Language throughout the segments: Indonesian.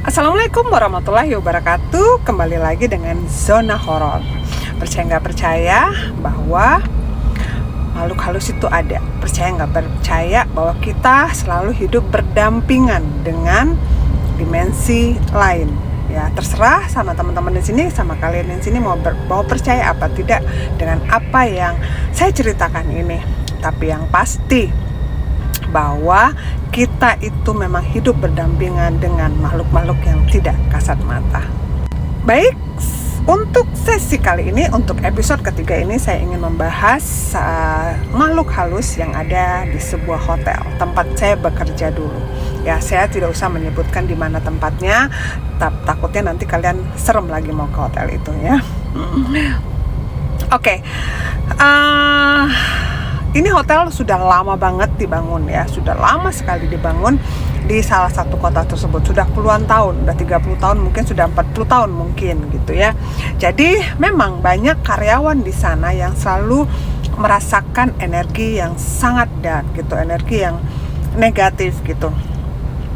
Assalamualaikum warahmatullahi wabarakatuh. Kembali lagi dengan Zona Horor. Percaya nggak percaya bahwa makhluk halus itu ada? Percaya nggak percaya bahwa kita selalu hidup berdampingan dengan dimensi lain? Ya terserah sama teman-teman di sini, sama kalian di sini mau percaya apa tidak dengan apa yang saya ceritakan ini. Tapi yang pasti bahwa kita itu memang hidup berdampingan dengan makhluk-makhluk yang tidak kasat mata. Baik, untuk sesi kali ini, untuk episode ketiga ini saya ingin membahas makhluk halus yang ada di sebuah hotel tempat saya bekerja dulu. Ya, saya tidak usah menyebutkan di mana tempatnya, takutnya nanti kalian serem lagi mau ke hotel itu ya. Oke. Ini hotel sudah lama banget dibangun ya, sudah lama sekali dibangun di salah satu kota tersebut. Sudah puluhan tahun, udah 30 tahun, mungkin sudah 40 tahun mungkin gitu ya. Jadi memang banyak karyawan di sana yang selalu merasakan energi yang sangat dark gitu, energi yang negatif gitu.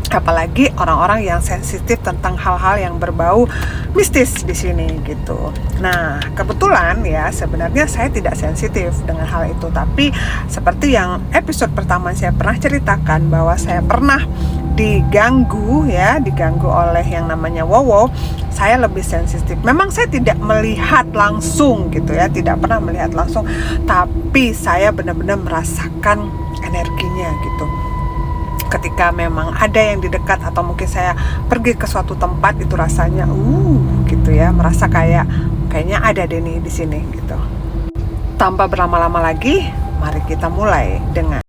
Apalagi orang-orang yang sensitif tentang hal-hal yang berbau mistis di sini gitu. Nah, kebetulan ya sebenarnya saya tidak sensitif dengan hal itu, tapi seperti yang episode pertama saya pernah ceritakan bahwa saya pernah diganggu oleh yang namanya Wowo. Saya lebih sensitif. Memang saya tidak melihat langsung gitu ya, tidak pernah melihat langsung, tapi saya benar-benar merasakan energinya gitu. Ketika memang ada yang di dekat atau mungkin saya pergi ke suatu tempat, itu rasanya gitu ya, merasa kayaknya ada deh nih di sini gitu. Tanpa berlama-lama lagi, mari kita mulai dengan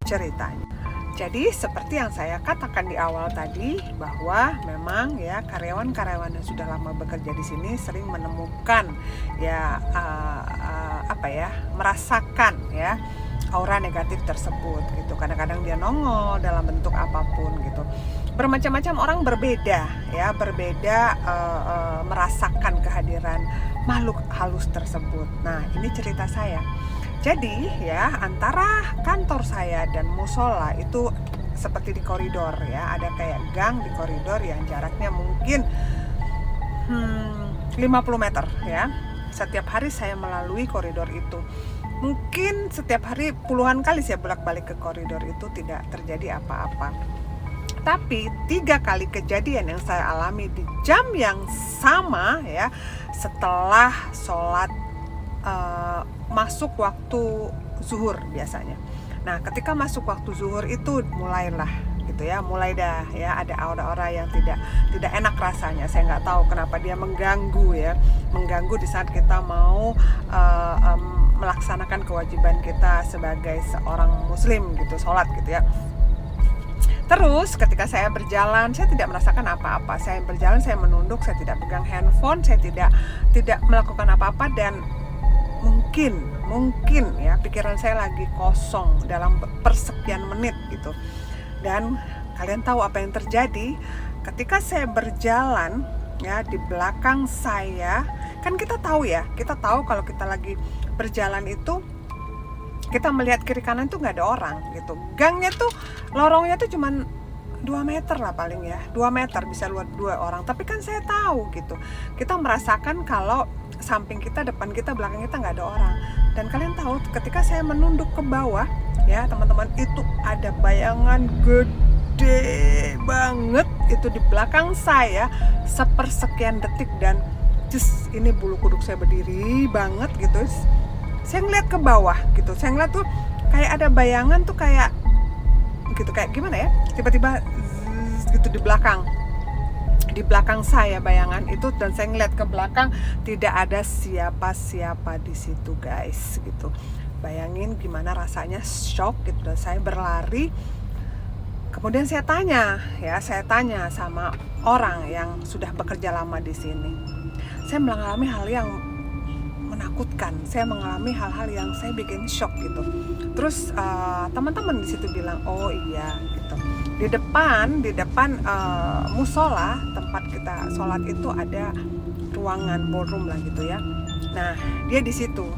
ceritanya. Jadi seperti yang saya katakan di awal tadi, bahwa memang ya karyawan-karyawan yang sudah lama bekerja di sini sering menemukan ya merasakan ya aura negatif tersebut gitu. Kadang-kadang dia nongol dalam bentuk apapun gitu. Bermacam-macam orang berbeda merasakan kehadiran makhluk halus tersebut. Nah, ini cerita saya. Jadi ya, antara kantor saya dan musola itu seperti di koridor ya, ada kayak gang di koridor yang jaraknya mungkin 50 meter ya. Setiap hari saya melalui koridor itu. Mungkin setiap hari puluhan kali saya bolak-balik ke koridor itu, tidak terjadi apa-apa. Tapi 3 kali kejadian yang saya alami di jam yang sama ya, setelah sholat masuk waktu zuhur biasanya. Nah, ketika masuk waktu zuhur itu mulai dah ya ada aura-aura yang tidak enak rasanya. Saya nggak tahu kenapa dia mengganggu di saat kita mau melaksanakan kewajiban kita sebagai seorang muslim gitu, sholat gitu ya. Terus ketika saya berjalan, saya tidak merasakan apa-apa. Saya berjalan, saya menunduk, saya tidak pegang handphone, saya tidak melakukan apa-apa, dan mungkin ya pikiran saya lagi kosong dalam persekian menit gitu. Dan kalian tahu apa yang terjadi ketika saya berjalan ya, di belakang saya kan kita tahu kalau kita lagi berjalan itu kita melihat kiri kanan tuh nggak ada orang gitu. Gangnya tuh, lorongnya tuh cuman 2 meter lah paling ya, 2 meter bisa luat 2 orang. Tapi kan saya tahu gitu, kita merasakan kalau samping kita, depan kita, belakang kita nggak ada orang. Dan kalian tahu ketika saya menunduk ke bawah ya teman-teman, itu ada bayangan gede banget itu di belakang saya sepersekian detik. Dan ini bulu kuduk saya berdiri banget gitu. Saya ngeliat ke bawah gitu, saya ngeliat tuh kayak ada bayangan tuh kayak gitu, kayak gimana ya, tiba-tiba gitu di belakang saya bayangan itu. Dan saya ngeliat ke belakang, tidak ada siapa-siapa di situ guys gitu. Bayangin gimana rasanya, shock gitu. Dan saya berlari, kemudian saya tanya sama orang yang sudah bekerja lama di sini. Saya mengalami hal yang menakutkan. Saya mengalami hal-hal yang saya bikin shock gitu. Terus teman-teman di situ bilang, oh iya gitu. Di depan musola tempat kita sholat itu ada ruangan ballroom lah gitu ya. Nah, dia di situ.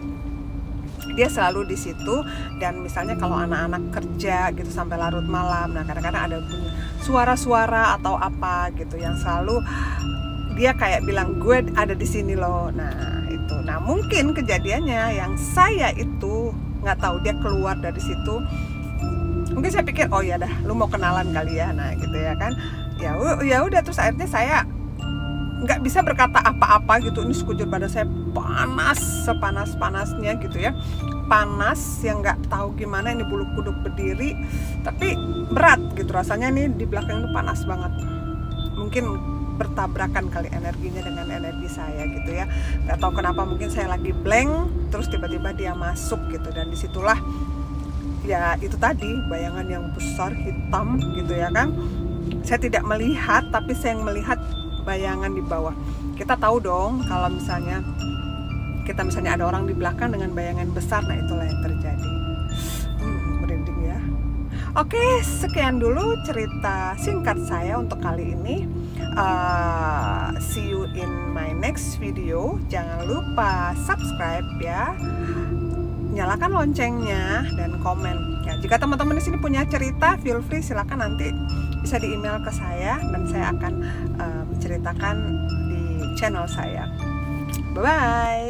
Dia selalu di situ, dan misalnya kalau anak-anak kerja gitu sampai larut malam, nah kadang-kadang ada bunyi suara-suara atau apa gitu yang selalu dia kayak bilang gue ada di sini loh. Nah itu, nah mungkin kejadiannya yang saya itu nggak tahu, dia keluar dari situ. Mungkin saya pikir oh ya dah, lu mau kenalan kali ya, nah gitu ya kan. Ya udah, terus akhirnya saya nggak bisa berkata apa-apa gitu. Ini sekujur badan saya panas, sepanas-panasnya gitu ya, panas yang nggak tahu gimana. Ini bulu kuduk berdiri, tapi berat gitu rasanya. Nih di belakang itu panas banget, mungkin bertabrakan kali energinya dengan energi saya gitu ya. Nggak tahu kenapa, mungkin saya lagi blank, terus tiba-tiba dia masuk gitu. Dan disitulah ya itu tadi, bayangan yang besar hitam gitu ya kan. Saya tidak melihat, tapi saya melihat bayangan di bawah. Kita tahu dong kalau misalnya ada orang di belakang dengan bayangan besar, nah itulah yang terjadi. Merinding ya. Oke, sekian dulu cerita singkat saya untuk kali ini. See you in my next video. Jangan lupa subscribe ya, nyalakan loncengnya dan komen ya. Jika teman-teman di sini punya cerita, feel free, silakan nanti bisa di email ke saya dan saya akan menceritakan di channel saya. Bye bye.